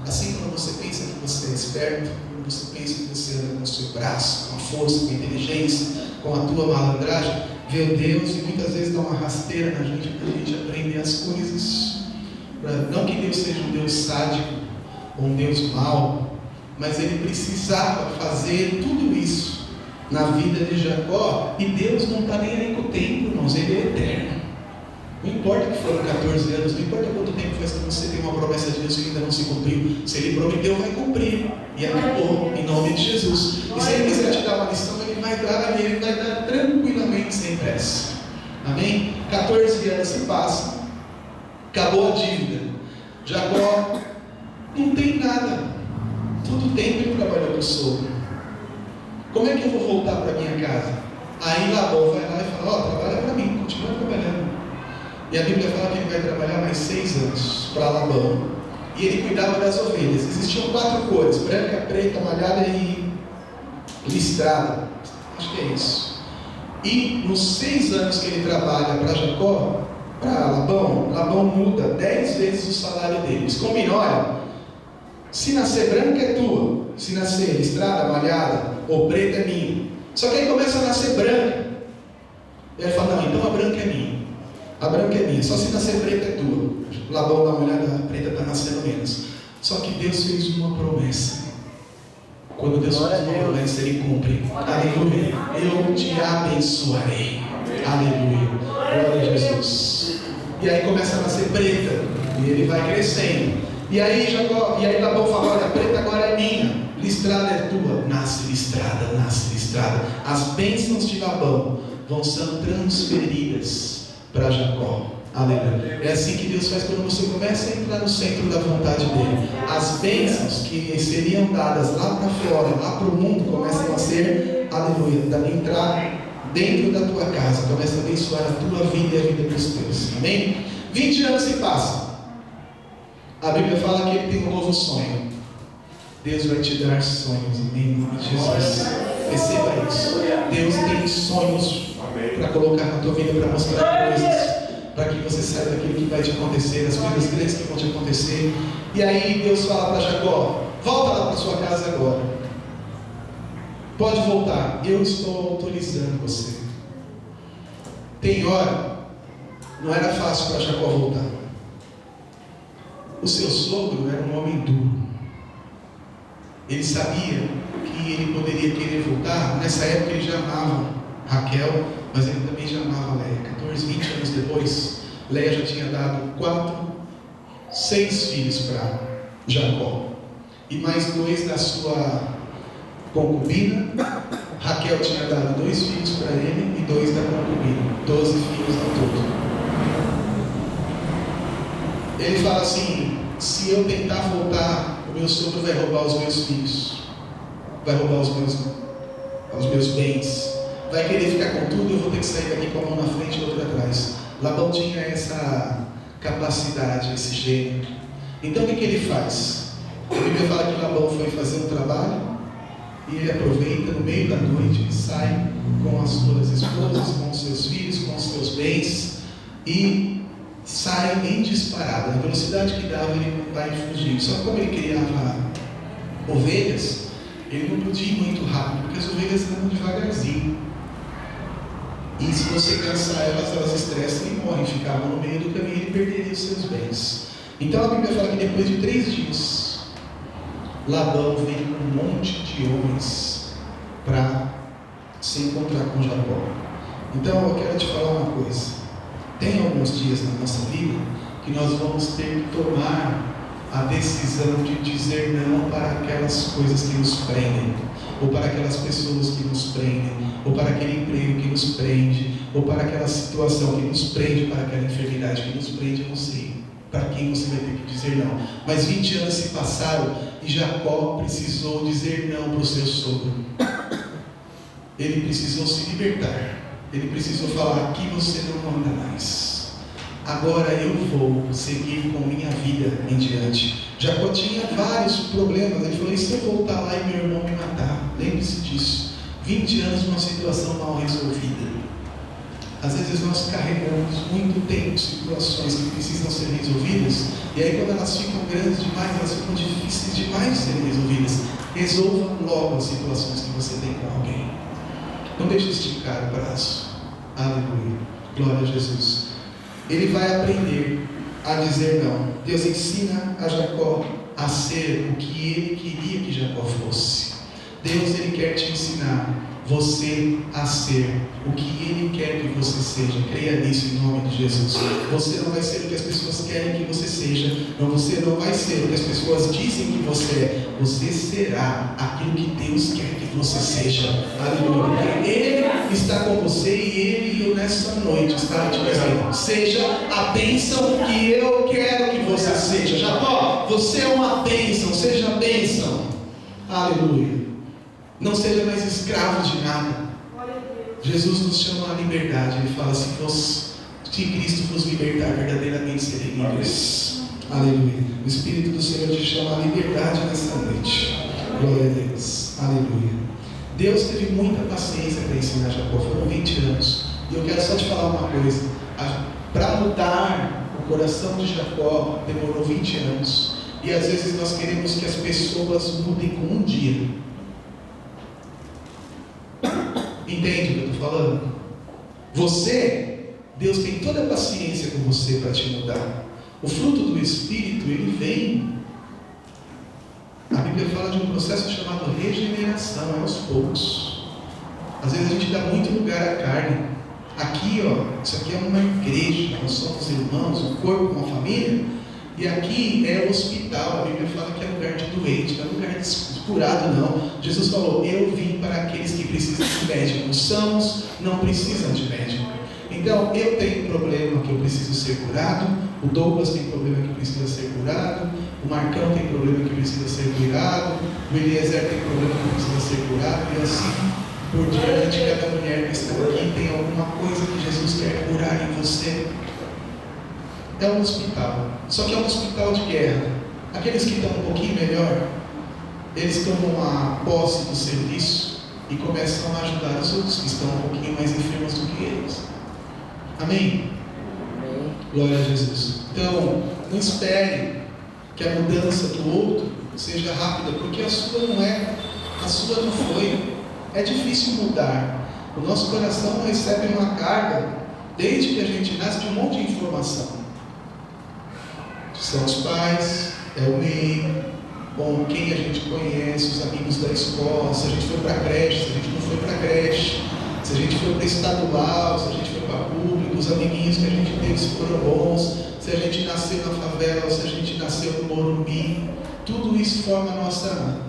Assim como você pensa que você é esperto, quando você pensa que você anda com o seu braço, com a força, com a inteligência, com a tua malandragem, vê o Deus e muitas vezes dá uma rasteira na gente para a gente aprender as coisas. Não que Deus seja um Deus sádico ou um Deus mau, mas ele precisava fazer tudo isso na vida de Jacó, e Deus não está nem aí com o tempo, irmãos, ele é eterno. Não importa que foram 14 anos, não importa quanto tempo faz que você tem uma promessa de Deus que ainda não se cumpriu. Se ele prometeu, vai cumprir. E acabou, em nome de Jesus. E se ele quiser te dar uma lição, ele vai dar, e ele vai dar tranquilamente, sem pressa. Amém? 14 anos se passam, acabou a dívida. Jacó não tem nada. Todo tempo ele trabalhou com o sogro. Como é que eu vou voltar para minha casa? Aí Labão vai lá e fala: trabalha para mim, continua trabalhando. E a Bíblia fala que ele vai trabalhar mais 6 anos para Labão. E ele cuidava das ovelhas. Existiam 4 cores: branca, preta, malhada e listrada. Acho que é isso. E nos 6 anos que ele trabalha para Jacó, para Labão, Labão muda 10 vezes o salário deles. Combina, olha, se nascer branca é tua, se nascer listrada, malhada ou preta é minha. Só que aí começa a nascer branca. E ele fala: não, então a branca é minha. A branca é minha, só se nascer preta é tua. Labão dá uma olhada, a preta está nascendo menos. Só que Deus fez uma promessa. Quando Deus faz uma promessa, Ele cumpre. Aleluia. Eu te abençoarei. Aleluia. Glória a Jesus. E aí começa a nascer preta. E ele vai crescendo. E aí Labão fala: olha, a preta agora é minha. Listrada é tua. Nasce listrada, nasce listrada. As bênçãos de Labão vão sendo transferidas para Jacó. Aleluia. É assim que Deus faz quando você começa a entrar no centro da vontade dele. As bênçãos que seriam dadas lá para fora, lá para o mundo, começam a ser, aleluia, entrar dentro da tua casa, começa a abençoar a tua vida e a vida dos teus. Amém? 20 anos se passam. A Bíblia fala que ele tem um novo sonho. Deus vai te dar sonhos, em nome de Jesus. Receba isso. Deus tem sonhos para colocar na tua vida, para mostrar coisas, para que você saiba daquilo que vai te acontecer, as coisas grandes que vão te acontecer. E aí Deus fala para Jacó: volta lá para sua casa agora. Pode voltar, eu estou autorizando você. Tem hora, não era fácil para Jacó voltar. O seu sogro era um homem duro. Ele sabia que ele poderia querer voltar. Nessa época ele já amava Raquel, mas ele também já amava Léa. 14, 20 anos depois, Léa já tinha dado 6 filhos para Jacó. E mais 2 da sua concubina. Raquel tinha dado 2 filhos para ele e 2 da concubina. 12 filhos ao todo. Ele fala assim: se eu tentar voltar, o meu sogro vai roubar os meus filhos, vai roubar os meus bens, vai querer ficar com tudo, eu vou ter que sair daqui com a mão na frente e outra atrás. Labão tinha essa capacidade, esse gênio. Então o que ele faz? A Bíblia fala que Labão foi fazer um trabalho e ele aproveita no meio da noite, ele sai com as suas esposas, com os seus filhos, com os seus bens, e sai em disparada. Na velocidade que dava, ele vai fugir. Só que como ele criava ovelhas, ele não podia ir muito rápido, porque as ovelhas andam devagarzinho. E se você cansar elas estressam e morrem, ficavam no meio do caminho e ele perderia os seus bens. Então a Bíblia fala que depois de 3 dias, Labão vem com um monte de homens para se encontrar com Jacó. Então eu quero te falar uma coisa. Tem alguns dias na nossa vida que nós vamos ter que tomar a decisão de dizer não para aquelas coisas que nos prendem, ou para aquelas pessoas que nos prendem, ou para aquele emprego que nos prende, ou para aquela situação que nos prende, para aquela enfermidade que nos prende. Eu não sei para quem você vai ter que dizer não. Mas 20 anos se passaram e Jacó precisou dizer não para o seu sogro. Ele precisou se libertar. Ele precisou falar: aqui você não manda mais. Agora eu vou seguir com minha vida em diante. Jacó tinha vários problemas. Ele falou: e se eu voltar lá e meu irmão me matar? Lembre-se disso. 20 anos numa situação mal resolvida. Às vezes nós carregamos muito tempo situações que precisam ser resolvidas, e aí quando elas ficam grandes demais, elas ficam difíceis demais de serem resolvidas. Resolva logo as situações que você tem com alguém. Não deixe de esticar o braço. Aleluia. Glória a Jesus. Ele vai aprender a dizer não. Deus ensina a Jacó a ser o que ele queria que Jacó fosse. Deus, ele quer te ensinar você a ser o que ele quer que você seja. Creia nisso em nome de Jesus. Você não vai ser o que as pessoas querem que você seja. Não, você não vai ser o que as pessoas dizem que você é. Você será aquilo que Deus quer que você seja. Aleluia. Ele está com você e ele nessa noite está te dizendo: seja a bênção que eu quero que você seja. Jacó, você é uma bênção. Seja a bênção. Aleluia. Não seja mais escravo de nada. Jesus nos chama à liberdade. Ele fala: se Cristo vos libertar, verdadeiramente serei livres. Aleluia. O Espírito do Senhor te chama à liberdade nessa noite. Glória a Deus. Aleluia. Deus teve muita paciência para ensinar Jacó. Foram 20 anos. E eu quero só te falar uma coisa. Para mudar o coração de Jacó demorou 20 anos. E às vezes nós queremos que as pessoas mudem com um dia. Entende o que eu estou falando? Deus tem toda a paciência com você para te mudar. O fruto do Espírito, ele vem. A Bíblia fala de um processo chamado regeneração, é aos poucos. Às vezes a gente dá muito lugar à carne. Aqui, isso aqui é uma igreja, nós somos irmãos, um corpo, uma família. E aqui é o hospital. A Bíblia fala que é lugar de doente, não é lugar de curado, não. Jesus falou: eu vim para aqueles que precisam de médico. Os sãos não precisam de médico. Então, eu tenho problema que eu preciso ser curado. O Douglas tem problema que precisa ser curado. O Marcão tem problema que precisa ser curado. O Eliezer tem problema que precisa ser curado. E assim por diante, cada mulher que está aqui tem alguma coisa que Jesus quer curar em você. É um hospital, só que é um hospital de guerra. Aqueles que estão um pouquinho melhor, eles tomam a posse do serviço e começam a ajudar os outros que estão um pouquinho mais enfermos do que eles. Amém? Amém. Glória a Jesus. Então, não espere que a mudança do outro seja rápida, porque a sua não é, a sua não foi. É difícil mudar. O nosso coração recebe uma carga desde que a gente nasce de um monte de informação. São os pais, é o meio, bom, quem a gente conhece, os amigos da escola, se a gente foi para a creche, se a gente não foi para a creche, se a gente foi para estadual, se a gente foi para público, os amiguinhos que a gente teve se foram bons, se a gente nasceu na favela, se a gente nasceu no Morumbi, tudo isso forma a nossa...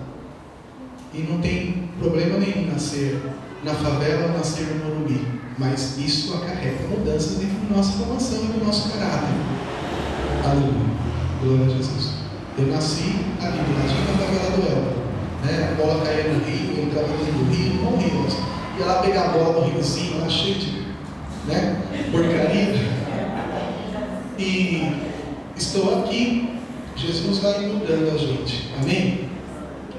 E não tem problema nenhum nascer na favela ou nascer no Morumbi, mas isso acarreta mudanças dentro da nossa formação e do nosso caráter. Aleluia. Glória a Jesus. Eu nasci ali, do ladinho da favela do Elba, né? A bola caía no rio, eu entrava dentro do rio, não rio, ia lá pegar a bola no riozinho, lá cheio de, né, porcaria. E estou aqui, Jesus vai mudando a gente. Amém?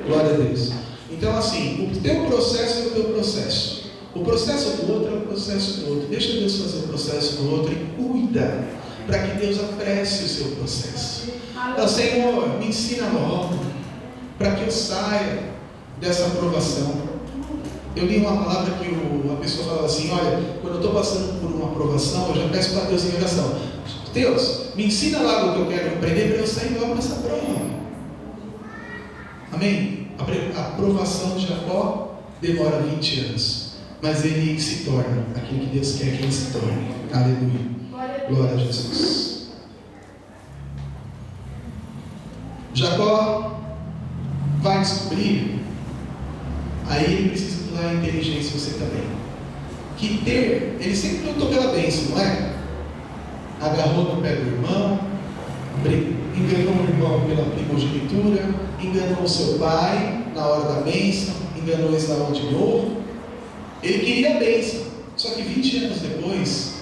Glória a Deus. Então, assim, o teu processo é o teu processo. O processo do outro é o processo do outro. Deixa Deus fazer o processo do outro e cuida para que Deus aprecie o seu processo. Então, Senhor, me ensina logo para que eu saia dessa aprovação. Eu li uma palavra que a pessoa falava assim: olha, quando eu estou passando por uma aprovação, eu já peço para Deus em oração: Deus, me ensina logo o que eu quero aprender para eu sair logo dessa prova. Amém? A aprovação de Jacó demora 20 anos, mas ele se torna aquilo que Deus quer que ele se torne. Aleluia. Glória a Jesus. Jacó vai descobrir, aí ele precisa usar a inteligência, você também, que ele sempre lutou pela bênção, não é? Agarrou no pé do irmão, enganou o irmão pela primogenitura, enganou o seu pai na hora da bênção, enganou Esaú de novo. Ele queria a bênção, só que 20 anos depois,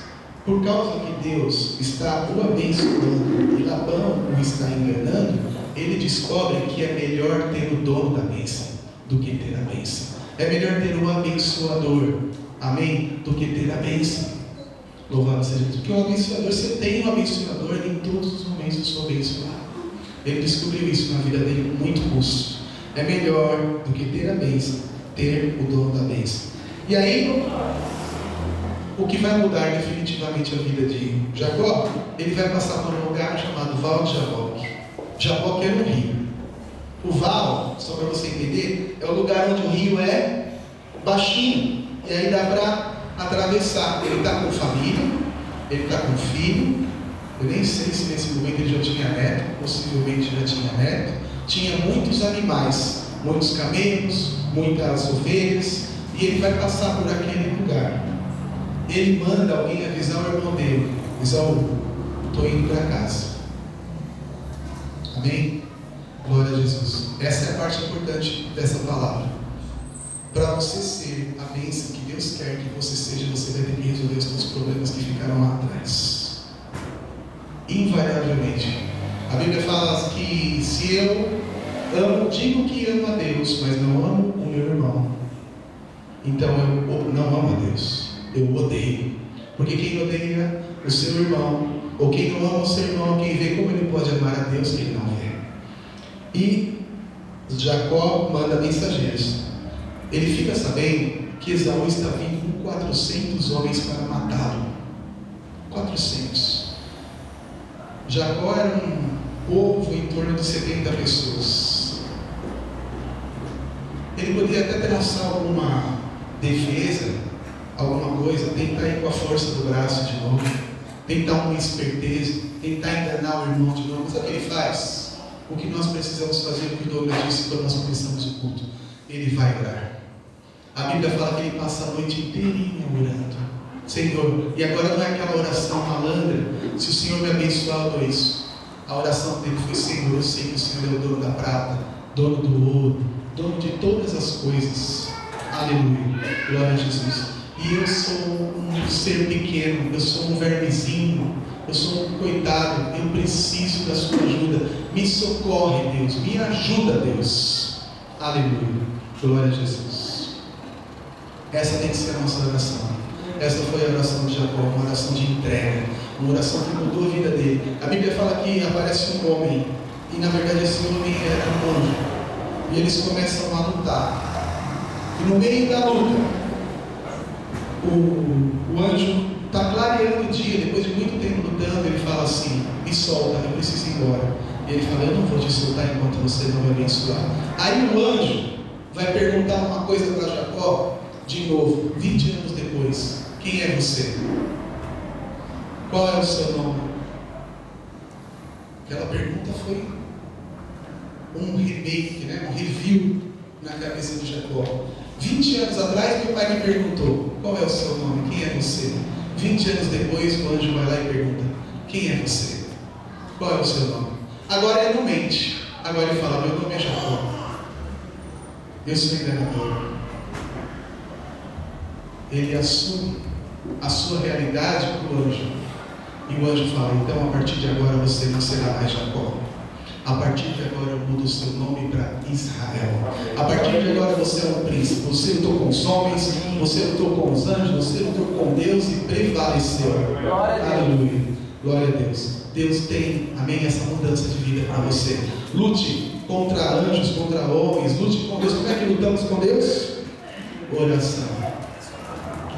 por causa que Deus está o abençoando e Labão o está enganando, ele descobre que é melhor ter o dono da bênção do que ter a bênção. É melhor ter um abençoador, amém, do que ter a bênção. Louvado seja Deus. Porque o abençoador, você tem um abençoador, em todos os momentos eu sou abençoado. Ele descobriu isso na vida dele com muito custo. É melhor do que ter a bênção, ter o dono da bênção. E aí, o que vai mudar definitivamente a vida de Jacó, ele vai passar por um lugar chamado Val de Jaboque. Jaboque era um rio. O Val, só para você entender, é o lugar onde o rio é baixinho. E aí dá para atravessar. Ele está com família, ele está com filho. Eu nem sei se nesse momento ele já tinha neto, possivelmente já tinha neto. Tinha muitos animais, muitos camelos, muitas ovelhas, e ele vai passar por aquele lugar. Ele manda alguém avisar o irmão dele: Esaú, estou indo para casa. Amém? Glória a Jesus. Essa é a parte importante dessa palavra. Para você ser a bênção que Deus quer que você seja, você vai ter que resolver os seus problemas que ficaram lá atrás. Invariavelmente. A Bíblia fala que se eu digo que amo a Deus, mas não amo o meu irmão, então eu não amo a Deus, eu odeio. Porque quem odeia o seu irmão, ou quem não ama o seu irmão, quem vê como ele pode amar a Deus que ele não vê. E Jacó manda mensageiros. Ele fica sabendo que Esaú está vindo com 400 homens para matá-lo. 400. Jacó era um povo em torno de 70 pessoas. Ele poderia até traçar alguma defesa, alguma coisa, tentar ir com a força do braço de novo, tentar uma esperteza, tentar enganar o irmão de novo. Mas sabe o que ele faz? O que nós precisamos fazer, o que o Douglas disse quando nós começamos o culto: ele vai orar. A Bíblia fala que ele passa a noite inteirinha orando. Senhor, e agora não é aquela oração malandra: se o Senhor me abençoar, eu dou isso. A oração dele foi: Senhor, eu sei que o Senhor é o dono da prata, dono do ouro, dono de todas as coisas. Aleluia, glória a Jesus. E eu sou um ser pequeno, eu sou um vermezinho, eu sou um coitado, eu preciso da sua ajuda. Me socorre, Deus, me ajuda, Deus. Aleluia, glória a Jesus. Essa tem que ser a nossa oração. Essa foi a oração de Jacó, uma oração de entrega, uma oração que mudou a vida dele. A Bíblia fala que aparece um homem, e na verdade esse homem era um anjo, e eles começam a lutar. E no meio da luta, o anjo está clareando o dia. Depois de muito tempo lutando, ele fala assim: me solta, eu preciso ir embora. E ele fala: eu não vou te soltar enquanto você não me abençoar. Aí o anjo vai perguntar uma coisa para Jacó de novo, 20 anos depois: quem é você? Qual é o seu nome? Aquela pergunta foi um remake, um review na cabeça de Jacó. 20 anos atrás meu pai me perguntou: qual é o seu nome? Quem é você? 20 anos depois o anjo vai lá e pergunta: quem é você? Qual é o seu nome? Agora ele não mente. Agora ele fala: meu nome é Jacó, eu sou enganador. Ele assume a sua realidade para o anjo. E o anjo fala: então a partir de agora você não será mais Jacó. A partir de agora eu mudo o seu nome para Israel. A partir de agora você é um príncipe. Você lutou com os homens, você lutou com os anjos, você lutou com Deus e prevaleceu. Aleluia. Glória a Deus. Deus tem, amém, essa mudança de vida para você. Lute contra anjos, contra homens, lute com Deus. Como é que lutamos com Deus? Oração.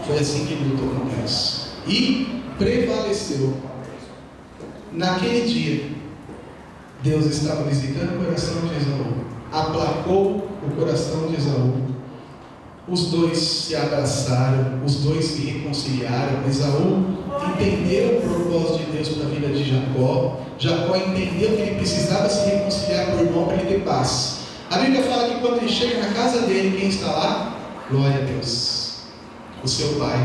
Foi assim que ele lutou com Deus. E prevaleceu. Naquele dia, Deus estava visitando o coração de Esaú, aplacou o coração de Esaú. Os dois se abraçaram, os dois se reconciliaram. Esaú entendeu o propósito de Deus para a vida de Jacó. Jacó entendeu que ele precisava se reconciliar com o irmão para ele ter paz. A Bíblia fala que quando ele chega na casa dele, quem está lá? Glória a Deus. O seu pai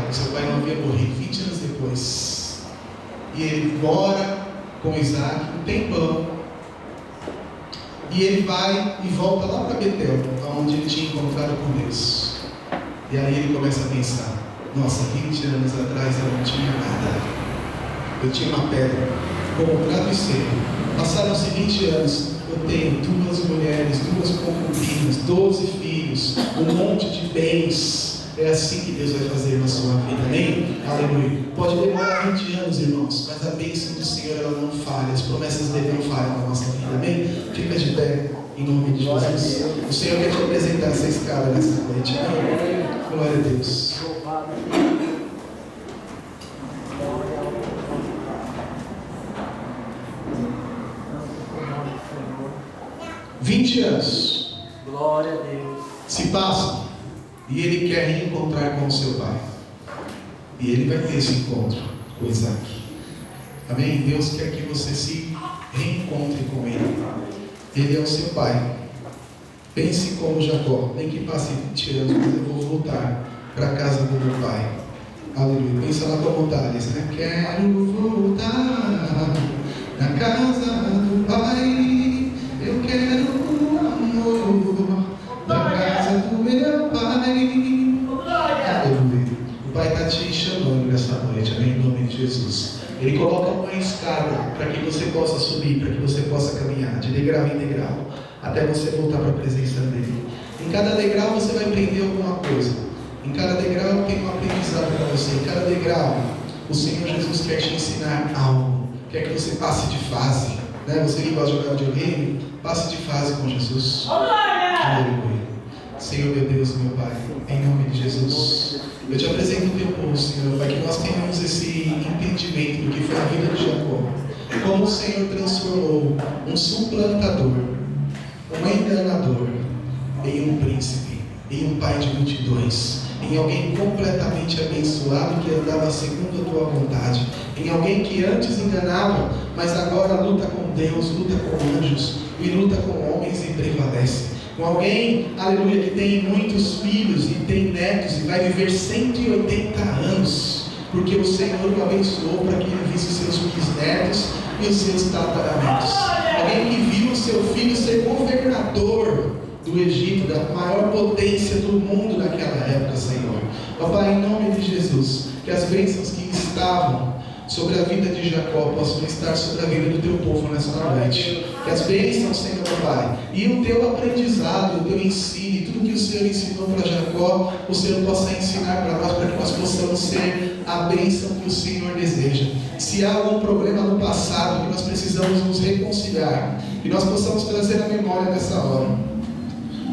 não havia morrido 20 anos depois. E ele mora com Isaac um tempão. E ele vai e volta lá para Betel, onde ele tinha encontrado com Deus. E aí ele começa a pensar: nossa, 20 anos atrás eu não tinha nada. Eu tinha uma pedra como travesseiro. Passaram-se 20 anos. Eu tenho 2 mulheres, 2 concubinas, 12 filhos, um monte de bens. É assim que Deus vai fazer na sua vida, amém? Aleluia. Pode demorar 20 anos, irmãos, mas a bênção do Senhor, ela não falha. As promessas dele não falham na nossa vida, amém? Fica de pé, em nome de Jesus. O Senhor quer te apresentar essa escada nessa noite, amém? Glória a Deus. 20 anos. Glória a Deus. Se passam. E ele quer reencontrar com o seu pai. E ele vai ter esse encontro com Isaac. Amém? Deus quer que você se reencontre com ele. Ele é o seu pai. Pense como Jacó. Nem que passe 20 anos, mas eu vou voltar para a casa do meu pai. Aleluia. Pensa lá como Thales, né? Quero voltar na casa do pai. Eu quero o amor da casa do meu pai. Aleluia. O pai está te chamando nessa noite, amém? Em nome de Jesus. Ele coloca uma escada para que você possa subir, para que você possa caminhar de degrau em degrau, até você voltar para a presença dele. Em cada degrau você vai aprender alguma coisa. Em cada degrau tem um aprendizado para você. Em cada degrau o Senhor Jesus quer te ensinar algo. Quer que você passe de fase, né? Você que gosta de jogar videogame, passe de fase com Jesus. Aleluia. Senhor, meu Deus, meu Pai, em nome de Jesus, eu te apresento o teu povo, Senhor, para que nós tenhamos esse entendimento do que foi a vida de Jacó. Como o Senhor transformou um suplantador, um enganador, em um príncipe, em um pai de multidões, em alguém completamente abençoado que andava segundo a tua vontade, em alguém que antes enganava, mas agora luta com Deus, luta com anjos e luta com homens e prevalece. Com alguém, aleluia, que tem muitos filhos e tem netos e vai viver 180 anos, porque o Senhor o abençoou para que ele visse os seus bisnetos e os seus tataramentos. Alguém que viu o seu filho ser governador do Egito, da maior potência do mundo naquela época, Senhor. Ó Pai, em nome de Jesus, que as bênçãos que estavam sobre a vida de Jacó possam estar sobre a vida do teu povo nessa noite. Que as bênçãos, Senhor Pai, e o teu aprendizado, o teu ensino, tudo que o Senhor ensinou para Jacó, o Senhor possa ensinar para nós, para que nós possamos ser a bênção que o Senhor deseja. Se há algum problema no passado que nós precisamos nos reconciliar, que nós possamos trazer a memória nessa hora.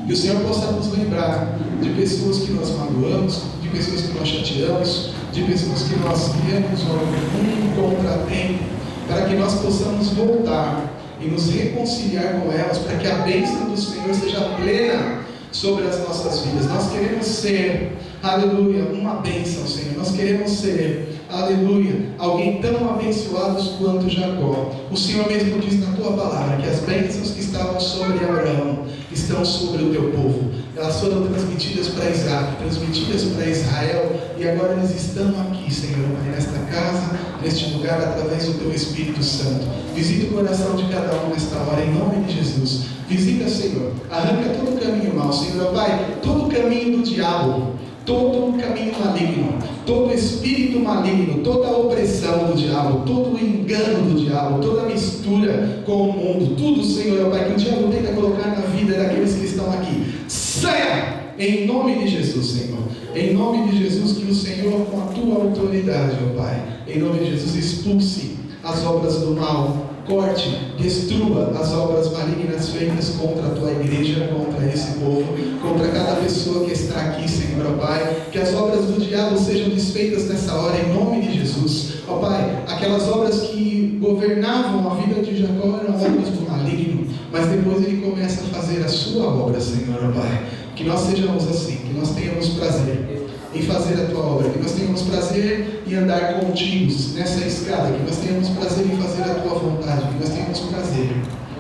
Que o Senhor possa nos lembrar de pessoas que nós magoamos, de pessoas que nós chateamos, de pessoas que nós criamos algum contratempo, para que nós possamos voltar e nos reconciliar com elas, para que a bênção do Senhor seja plena sobre as nossas vidas. Nós queremos ser, aleluia, uma bênção, Senhor. Nós queremos ser, aleluia, alguém tão abençoados quanto Jacó. O Senhor mesmo diz na tua palavra que as bênçãos que estavam sobre Abraão estão sobre o teu povo. Elas foram transmitidas para Isaac, transmitidas para Israel, e agora eles estão aqui, Senhor, nesta casa, neste lugar, através do teu Espírito Santo. Visita o coração de cada um nesta hora, em nome de Jesus. Visita, Senhor, arranca todo o caminho mau, Senhor, Pai, todo o caminho do diabo, todo caminho maligno, todo espírito maligno, toda opressão do diabo, todo engano do diabo, toda mistura com o mundo, tudo, Senhor, Pai, que o diabo tenta colocar na vida daqueles que estão aqui, saia! Em nome de Jesus, Senhor. Em nome de Jesus, que o Senhor, com a tua autoridade, ó Pai, em nome de Jesus, expulse as obras do mal, corte, destrua as obras malignas feitas contra a tua igreja, contra esse povo, contra cada pessoa que está aqui, Senhor, ó Pai, que as obras do diabo sejam desfeitas nessa hora, em nome de Jesus, ó Pai, aquelas obras que governavam a vida de Jacó eram obras do maligno, mas depois ele começa a fazer a sua obra, Senhor, ó Pai. Que nós sejamos assim, que nós tenhamos prazer em fazer a tua obra, que nós tenhamos prazer em andar contigo nessa escada, que nós tenhamos prazer em fazer a tua vontade, que nós tenhamos prazer,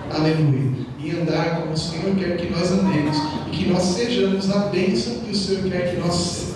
aleluia, em andar como o Senhor quer que nós andemos, e que nós sejamos a bênção que o Senhor quer que nós,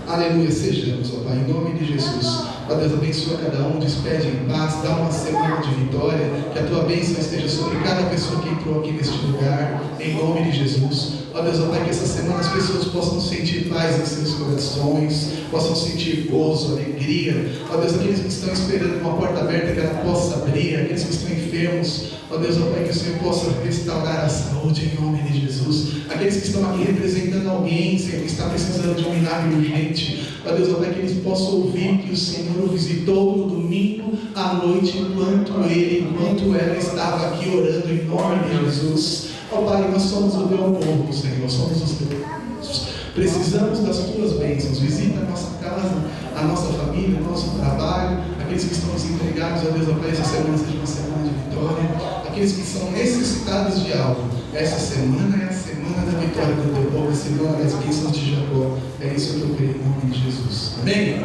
aleluia, sejamos, ó Pai, em nome de Jesus. Ó Deus, abençoa cada um, despede em paz, dá uma semana de vitória, que a tua bênção esteja sobre cada pessoa que entrou aqui neste lugar, em nome de Jesus. Ó Deus, ó Pai, que essa semana as pessoas possam sentir paz em seus corações, possam sentir gozo, alegria. Ó Deus, aqueles que estão esperando uma porta aberta, que ela possa abrir, aqueles que estão enfermos, ó Deus, ó Pai, que o Senhor possa restaurar a saúde em nome de Jesus. Aqueles que estão aqui representando alguém, Senhor, que está precisando de um milagre urgente, ó Deus, ó Pai, que eles possam ouvir que o Senhor o visitou no domingo à noite, enquanto ela estava aqui orando em nome de Jesus. Ó Pai, nós somos o teu povo, Senhor, somos os teus. Precisamos das tuas bênçãos. Visita a nossa casa, a nossa família, o nosso trabalho, aqueles que estão desempregados, ó Deus, ó Pai, essa semana seja uma semana de vitória. Aqueles que são necessitados de algo, essa semana é a semana da vitória do teu povo, a semana das bênçãos de Jacó. É isso que eu creio em nome de Jesus. Amém?